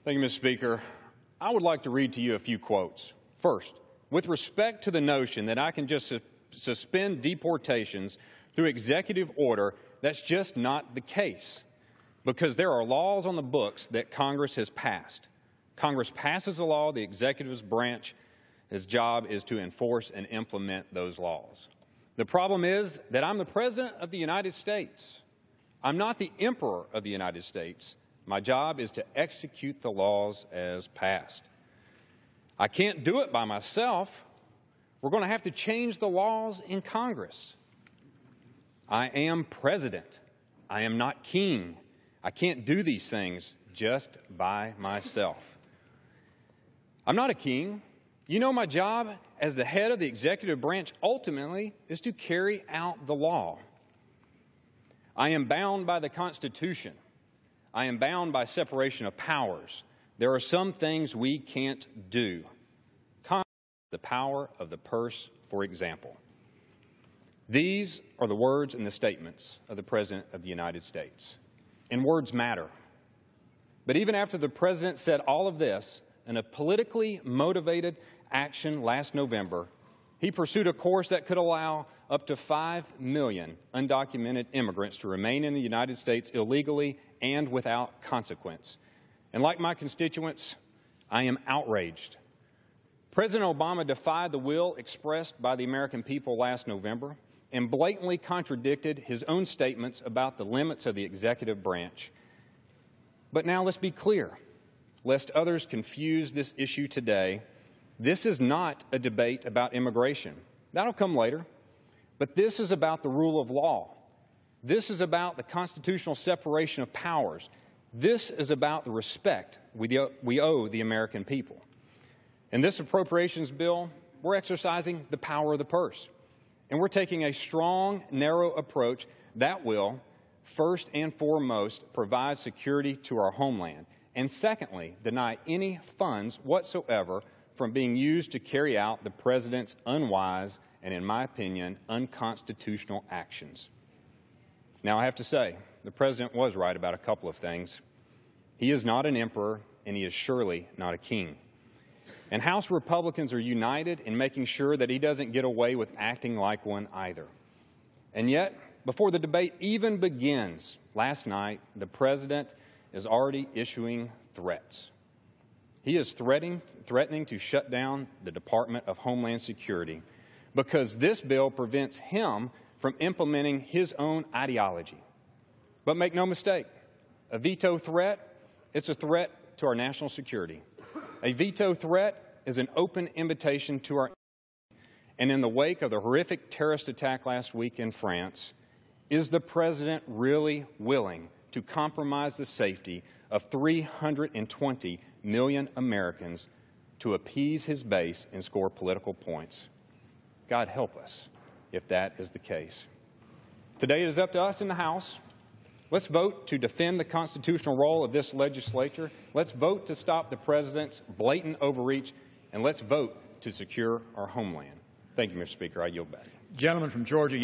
Thank you, Mr. Speaker. I would like to read to you a few quotes. First, with respect to the notion that I can just suspend deportations through executive order, that's just not the case, because there are laws on the books that Congress has passed. Congress passes a law, the executive branch's job is to enforce and implement those laws. The problem is that I'm the President of the United States. I'm not the Emperor of the United States. My job is to execute the laws as passed. I can't do it by myself. We're going to have to change the laws in Congress. I am president. I am not king. I can't do these things just by myself. I'm not a king. You know, my job as the head of the executive branch ultimately is to carry out the law. I am bound by the Constitution. I am bound by separation of powers. There are some things we can't do. The power of the purse, for example. These are the words and the statements of the President of the United States. And words matter. But even after the President said all of this, in a politically motivated action last November, he pursued a course that could allow up to 5 million undocumented immigrants to remain in the United States illegally and without consequence. And like my constituents, I am outraged. President Obama defied the will expressed by the American people last November and blatantly contradicted his own statements about the limits of the executive branch. But now let's be clear, lest others confuse this issue today. This is not a debate about immigration. That'll come later. But this is about the rule of law. This is about the constitutional separation of powers. This is about the respect we owe the American people. In this appropriations bill, we're exercising the power of the purse. And we're taking a strong, narrow approach that will, first and foremost, provide security to our homeland. And secondly, deny any funds whatsoever from being used to carry out the President's unwise and, in my opinion, unconstitutional actions. Now, I have to say, the President was right about a couple of things. He is not an emperor, and he is surely not a king. And House Republicans are united in making sure that he doesn't get away with acting like one either. And yet, before the debate even begins, last night, the President is already issuing threats. He is threatening to shut down the Department of Homeland Security because this bill prevents him from implementing his own ideology. But make no mistake, a veto threat, it's a threat to our national security. A veto threat is an open invitation to our enemies. And in the wake of the horrific terrorist attack last week in France, is the President really willing to compromise the safety of 320 million Americans to appease his base and score political points? God help us if that is the case. Today it is up to us in the House. Let's vote to defend the constitutional role of this legislature. Let's vote to stop the President's blatant overreach, and let's vote to secure our homeland. Thank you, Mr. Speaker. I yield back. Gentleman from Georgia.